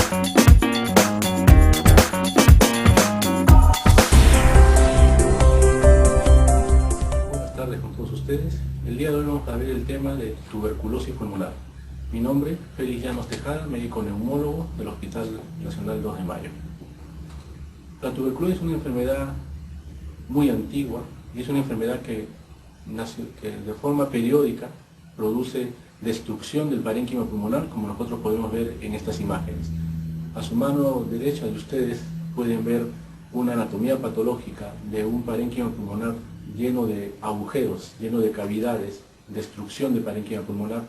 Buenas tardes con todos ustedes. El día de hoy vamos a ver el tema de tuberculosis pulmonar. Mi nombre es Félix Llanos Tejada, médico neumólogo del Hospital Nacional 2 de Mayo. La tuberculosis es una enfermedad muy antigua y es una enfermedad que de forma periódica produce destrucción del parénquima pulmonar, como nosotros podemos ver en estas imágenes. A su mano derecha de ustedes pueden ver una anatomía patológica de un parénquima pulmonar lleno de agujeros, lleno de cavidades, destrucción del parénquima pulmonar,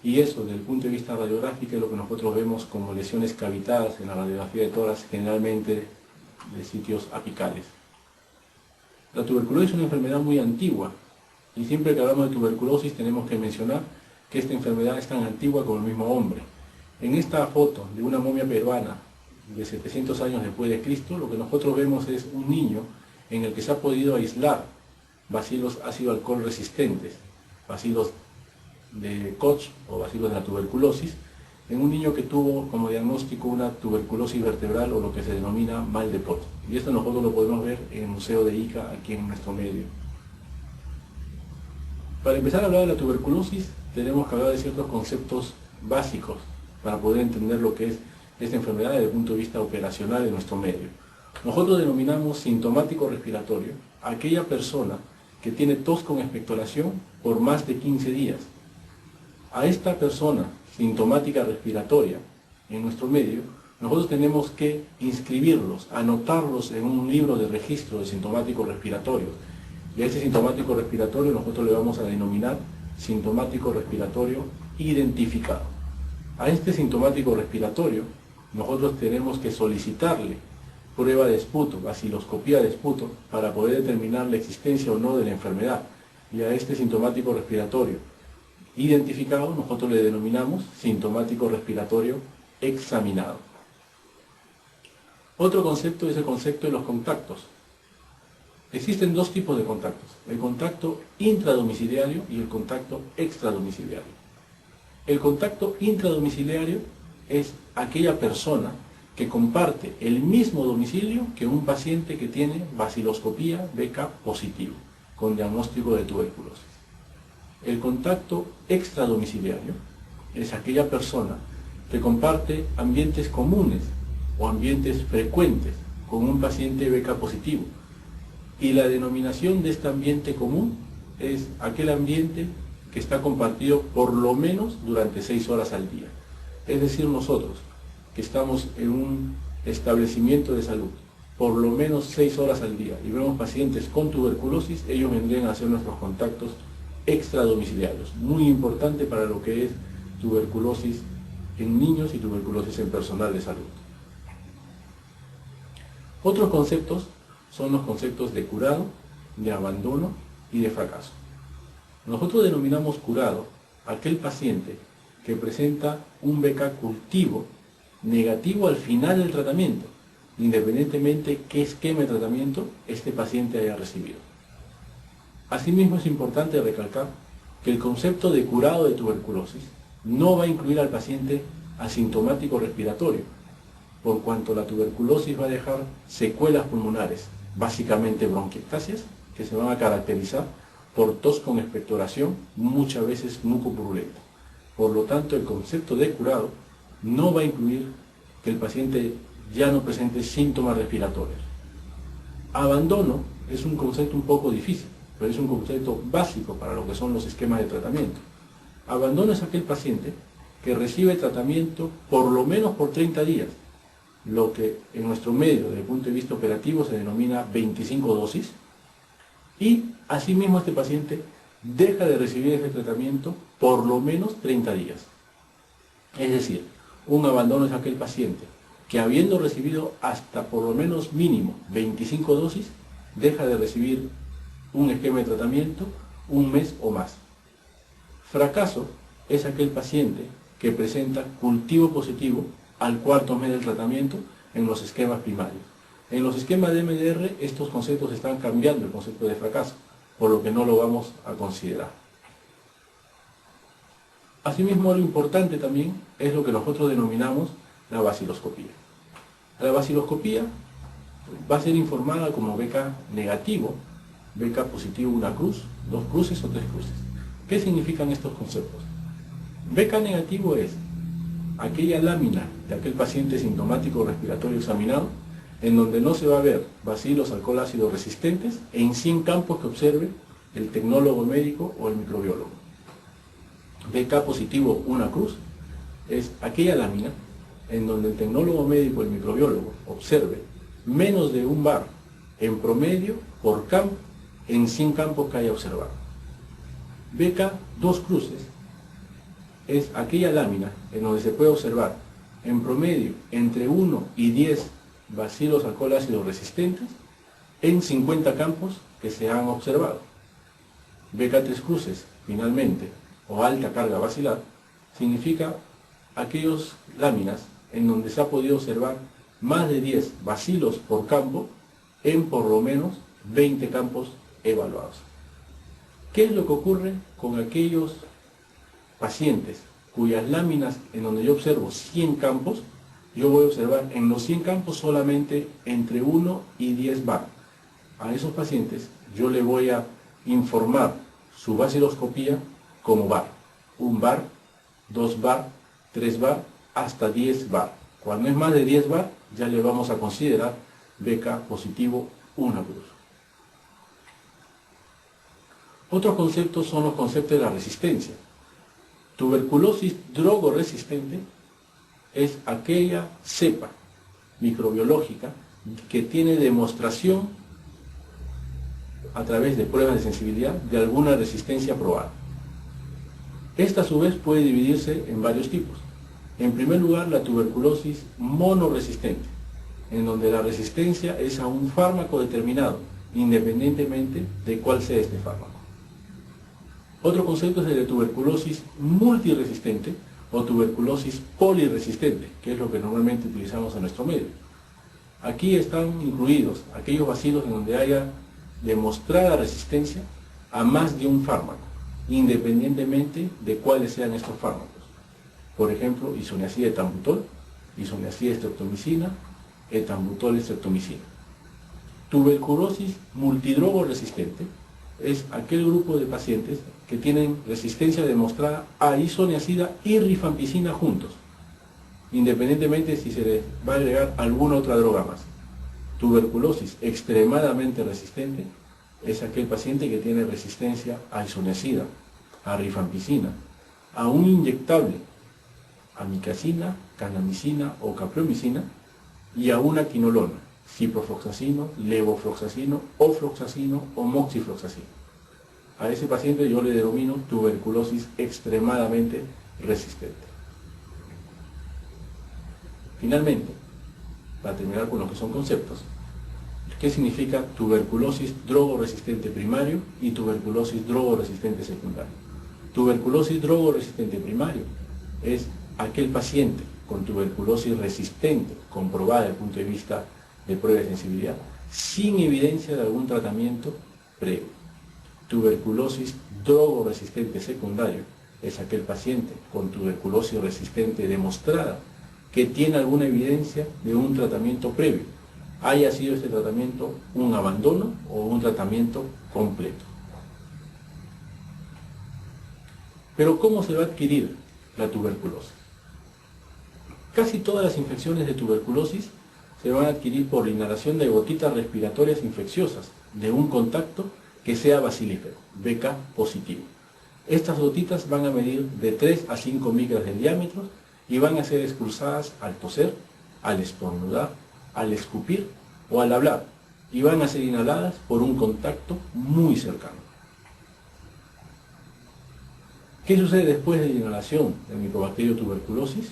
y eso desde el punto de vista radiográfico es lo que nosotros vemos como lesiones cavitadas en la radiografía de tórax, generalmente de sitios apicales. La tuberculosis es una enfermedad muy antigua y siempre que hablamos de tuberculosis tenemos que mencionar que esta enfermedad es tan antigua como el mismo hombre. En esta foto de una momia peruana de 700 años después de Cristo, lo que nosotros vemos es un niño en el que se ha podido aislar bacilos ácido alcohol resistentes, bacilos de Koch o bacilos de la tuberculosis, en un niño que tuvo como diagnóstico una tuberculosis vertebral o lo que se denomina mal de Pot. Y esto nosotros lo podemos ver en el Museo de Ica, aquí en nuestro medio. Para empezar a hablar de la tuberculosis, tenemos que hablar de ciertos conceptos básicos para poder entender lo que es esta enfermedad desde el punto de vista operacional en nuestro medio. Nosotros denominamos sintomático respiratorio a aquella persona que tiene tos con expectoración por más de 15 días. A esta persona sintomática respiratoria en nuestro medio, nosotros tenemos que inscribirlos, anotarlos en un libro de registro de sintomáticos respiratorios. Y a este sintomático respiratorio nosotros le vamos a denominar sintomático respiratorio identificado. A este sintomático respiratorio nosotros tenemos que solicitarle prueba de esputo, baciloscopía de esputo, para poder determinar la existencia o no de la enfermedad. Y a este sintomático respiratorio identificado nosotros le denominamos sintomático respiratorio examinado. Otro concepto es el concepto de los contactos. Existen dos tipos de contactos, el contacto intradomiciliario y el contacto extradomiciliario. El contacto intradomiciliario es aquella persona que comparte el mismo domicilio que un paciente que tiene baciloscopía BK positivo, con diagnóstico de tuberculosis. El contacto extradomiciliario es aquella persona que comparte ambientes comunes o ambientes frecuentes con un paciente BK positivo. Y la denominación de este ambiente común es aquel ambiente que está compartido por lo menos durante 6 horas al día. Es decir, nosotros que estamos en un establecimiento de salud por lo menos 6 horas al día y vemos pacientes con tuberculosis, ellos vendrían a ser nuestros contactos extradomiciliarios. Muy importante para lo que es tuberculosis en niños y tuberculosis en personal de salud. Otros conceptos son los conceptos de curado, de abandono y de fracaso. Nosotros denominamos curado aquel paciente que presenta un BK cultivo negativo al final del tratamiento, independientemente qué esquema de tratamiento este paciente haya recibido. Asimismo, es importante recalcar que el concepto de curado de tuberculosis no va a incluir al paciente asintomático respiratorio, por cuanto la tuberculosis va a dejar secuelas pulmonares, básicamente bronquiectasias, que se van a caracterizar por tos con expectoración, muchas veces mucopurulenta. Por lo tanto, el concepto de curado no va a incluir que el paciente ya no presente síntomas respiratorios. Abandono es un concepto un poco difícil, pero es un concepto básico para lo que son los esquemas de tratamiento. Abandono es aquel paciente que recibe tratamiento por lo menos por 30 días, lo que en nuestro medio, desde el punto de vista operativo, se denomina 25 dosis, y asimismo este paciente deja de recibir ese tratamiento por lo menos 30 días. Es decir, un abandono es aquel paciente que habiendo recibido hasta por lo menos mínimo 25 dosis, deja de recibir un esquema de tratamiento un mes o más. Fracaso es aquel paciente que presenta cultivo positivo al 4.º mes del tratamiento en los esquemas primarios. En los esquemas de MDR estos conceptos están cambiando el concepto de fracaso, por lo que no lo vamos a considerar. Asimismo, lo importante también es lo que nosotros denominamos la baciloscopía. La baciloscopía va a ser informada como BK negativo, BK positivo una cruz, dos cruces o tres cruces. ¿Qué significan estos conceptos? BK negativo es aquella lámina de aquel paciente sintomático respiratorio examinado en donde no se va a ver bacilos alcohol ácido resistentes en 100 campos que observe el tecnólogo médico o el microbiólogo. BK positivo una cruz es aquella lámina en donde el tecnólogo médico o el microbiólogo observe menos de un bar en promedio por campo en 100 campos que haya observado. BK dos cruces es aquella lámina en donde se puede observar en promedio entre 1 y 10 bacilos alcohol ácido resistentes en 50 campos que se han observado. BK tres cruces, finalmente, o alta carga bacilar, significa aquellas láminas en donde se ha podido observar más de 10 bacilos por campo en por lo menos 20 campos evaluados. ¿Qué es lo que ocurre con aquellos pacientes cuyas láminas en donde yo observo 100 campos, yo voy a observar en los 100 campos solamente entre 1 y 10 bar? A esos pacientes yo le voy a informar su baciloscopía como bar. 1 bar, 2 bar, 3 bar, hasta 10 bar. Cuando es más de 10 bar, ya le vamos a considerar BK positivo una cruz. Otros conceptos son los conceptos de la resistencia. Tuberculosis drogoresistente es aquella cepa microbiológica que tiene demostración a través de pruebas de sensibilidad de alguna resistencia probada. Esta a su vez puede dividirse en varios tipos. En primer lugar, la tuberculosis monoresistente, en donde la resistencia es a un fármaco determinado, independientemente de cuál sea este fármaco. Otro concepto es el de tuberculosis multiresistente o tuberculosis poliresistente, que es lo que normalmente utilizamos en nuestro medio. Aquí están incluidos aquellos bacilos en donde haya demostrada resistencia a más de un fármaco, independientemente de cuáles sean estos fármacos. Por ejemplo, isoniazida etambutol, isoniazida streptomicina, etambutol streptomicina. Tuberculosis multidrogo resistente es aquel grupo de pacientes que tienen resistencia demostrada a isoniazida y rifampicina juntos, independientemente si se les va a agregar alguna otra droga más. Tuberculosis extremadamente resistente es aquel paciente que tiene resistencia a isoniazida, a rifampicina, a un inyectable, amikacina, kanamicina o capreomicina, y a una quinolona, ciprofloxacino, levofloxacino, ofloxacino o moxifloxacino. A ese paciente yo le denomino tuberculosis extremadamente resistente. Finalmente, para terminar con lo que son conceptos, ¿qué significa tuberculosis drogoresistente primario y tuberculosis drogoresistente secundario? Tuberculosis drogoresistente primario es aquel paciente con tuberculosis resistente, comprobada desde el punto de vista de prueba de sensibilidad, sin evidencia de algún tratamiento previo. Tuberculosis drogoresistente secundario es aquel paciente con tuberculosis resistente demostrada que tiene alguna evidencia de un tratamiento previo, haya sido este tratamiento un abandono o un tratamiento completo. Pero ¿cómo se va a adquirir la tuberculosis? Casi todas las infecciones de tuberculosis se van a adquirir por inhalación de gotitas respiratorias infecciosas de un contacto que sea bacilífero, BK positivo. Estas gotitas van a medir de 3 a 5 micras de diámetro y van a ser expulsadas al toser, al estornudar, al escupir o al hablar, y van a ser inhaladas por un contacto muy cercano. ¿Qué sucede después de la inhalación del micobacterio tuberculosis?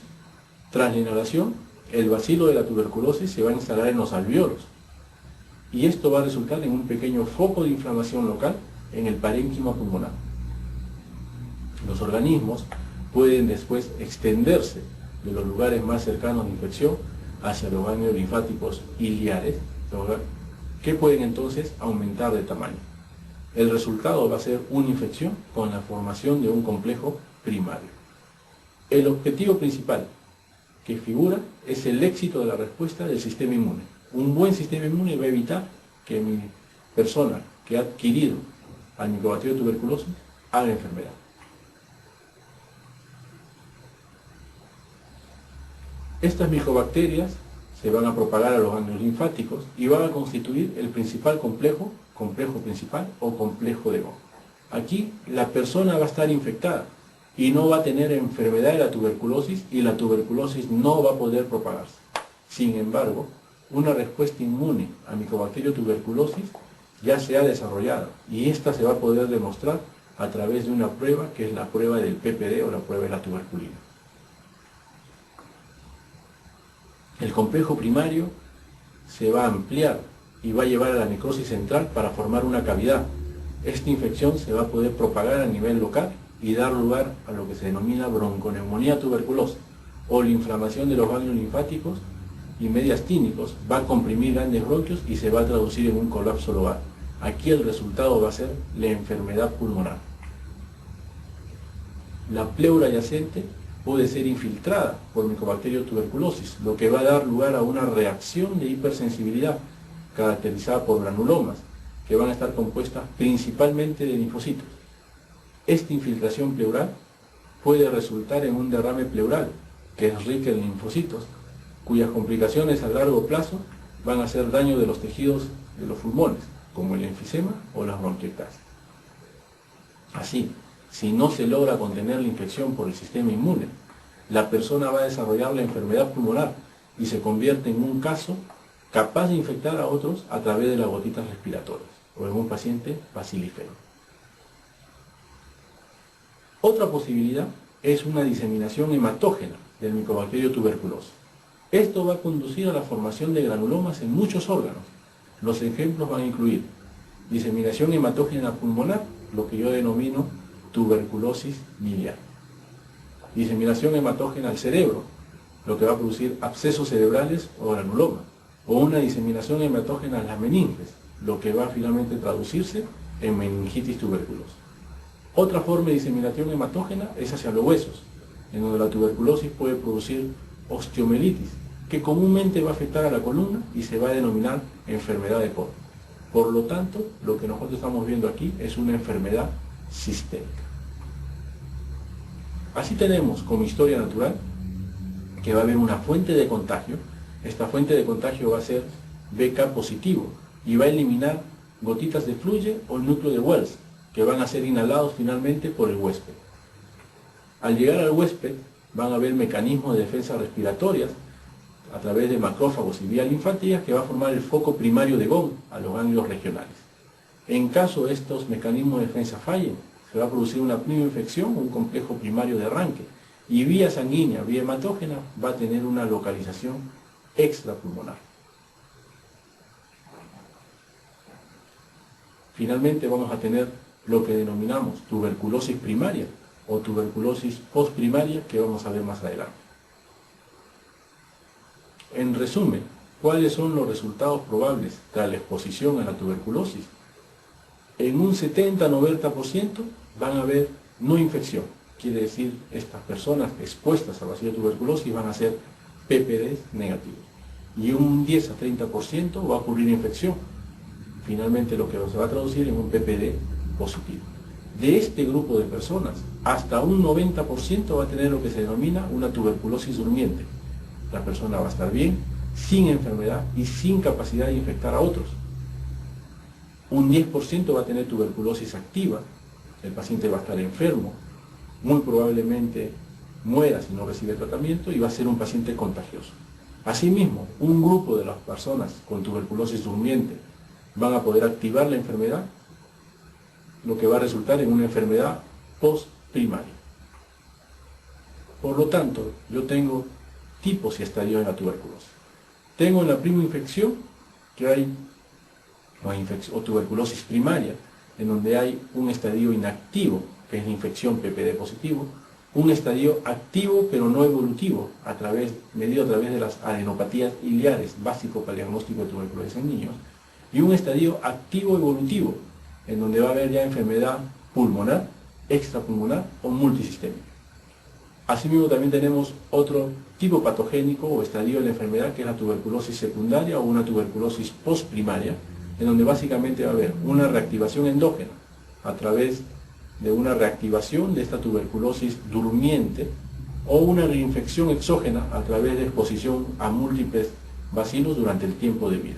Tras la inhalación, el bacilo de la tuberculosis se va a instalar en los alvéolos, y esto va a resultar en un pequeño foco de inflamación local en el parénquima pulmonar. Los organismos pueden después extenderse de los lugares más cercanos de infección hacia los ganglios linfáticos iliares, que pueden entonces aumentar de tamaño. El resultado va a ser una infección con la formación de un complejo primario. El objetivo principal que figura es el éxito de la respuesta del sistema inmune. Un buen sistema inmune va a evitar que mi persona que ha adquirido al micobacterio tuberculosis haga enfermedad. Estas micobacterias se van a propagar a los ganglios linfáticos y van a constituir el principal complejo principal o complejo de Gong. Aquí la persona va a estar infectada y no va a tener enfermedad de la tuberculosis y la tuberculosis no va a poder propagarse. Sin embargo, una respuesta inmune a micobacterio tuberculosis ya se ha desarrollado y esta se va a poder demostrar a través de una prueba que es la prueba del PPD o la prueba de la tuberculina. El complejo primario se va a ampliar y va a llevar a la necrosis central para formar una cavidad. Esta infección se va a poder propagar a nivel local y dar lugar a lo que se denomina bronconeumonía tuberculosa o la inflamación de los ganglios linfáticos y mediastínicos. Va a comprimir grandes bronquios y se va a traducir en un colapso lobar. Aquí el resultado va a ser la enfermedad pulmonar. La pleura yacente puede ser infiltrada por micobacterio tuberculosis, lo que va a dar lugar a una reacción de hipersensibilidad caracterizada por granulomas, que van a estar compuestas principalmente de linfocitos. Esta infiltración pleural puede resultar en un derrame pleural, que es rico en linfocitos, cuyas complicaciones a largo plazo van a hacer daño de los tejidos de los pulmones, como el enfisema o las bronquiectasias. Así, si no se logra contener la infección por el sistema inmune, la persona va a desarrollar la enfermedad pulmonar y se convierte en un caso capaz de infectar a otros a través de las gotitas respiratorias o en un paciente bacilífero. Otra posibilidad es una diseminación hematógena del micobacterio tuberculosis. Esto va a conducir a la formación de granulomas en muchos órganos. Los ejemplos van a incluir diseminación hematógena pulmonar, lo que yo denomino tuberculosis miliar. Diseminación hematógena al cerebro, lo que va a producir abscesos cerebrales o granulomas. O una diseminación hematógena a las meninges, lo que va a finalmente traducirse en meningitis tuberculosa. Otra forma de diseminación hematógena es hacia los huesos, en donde la tuberculosis puede producir osteomielitis, que comúnmente va a afectar a la columna y se va a denominar enfermedad de Koch. Por lo tanto, lo que nosotros estamos viendo aquí es una enfermedad sistémica. Así tenemos como historia natural que va a haber una fuente de contagio. Esta fuente de contagio va a ser BK positivo y va a eliminar gotitas de fluye o el núcleo de Wells, que van a ser inhalados finalmente por el huésped. Al llegar al huésped van a haber mecanismos de defensa respiratorias a través de macrófagos y vías linfáticas que va a formar el foco primario de Gong a los ganglios regionales. En caso de estos mecanismos de defensa fallen, se va a producir una pneumoinfección, un complejo primario de arranque, y vía sanguínea, vía hematógena, va a tener una localización extrapulmonar. Finalmente vamos a tener lo que denominamos tuberculosis primaria o tuberculosis postprimaria, que vamos a ver más adelante. En resumen, ¿cuáles son los resultados probables tras la exposición a la tuberculosis? En un 70-90% van a haber no infección. Quiere decir, estas personas expuestas a bacilo de tuberculosis van a ser PPD negativos. Y un 10-30% va a ocurrir infección. Finalmente lo que se va a traducir en un PPD positivo. De este grupo de personas, hasta un 90% va a tener lo que se denomina una tuberculosis durmiente. La persona va a estar bien, sin enfermedad y sin capacidad de infectar a otros. Un 10% va a tener tuberculosis activa. El paciente va a estar enfermo, muy probablemente muera si no recibe tratamiento y va a ser un paciente contagioso. Asimismo, un grupo de las personas con tuberculosis durmiente van a poder activar la enfermedad, lo que va a resultar en una enfermedad postprimaria. Por lo tanto, yo tengo tipos y estadios de la tuberculosis. Tengo en la primoinfección, que hay o tuberculosis primaria, en donde hay un estadio inactivo, que es la infección PPD positivo, un estadio activo pero no evolutivo, medido a través de las adenopatías iliares, básico para el diagnóstico de tuberculosis en niños, y un estadio activo evolutivo, en donde va a haber ya enfermedad pulmonar, extrapulmonar o multisistémica. Asimismo también tenemos otro tipo patogénico o estadio de la enfermedad, que es la tuberculosis secundaria o una tuberculosis postprimaria, en donde básicamente va a haber una reactivación endógena a través de una reactivación de esta tuberculosis durmiente o una reinfección exógena a través de exposición a múltiples bacilos durante el tiempo de vida.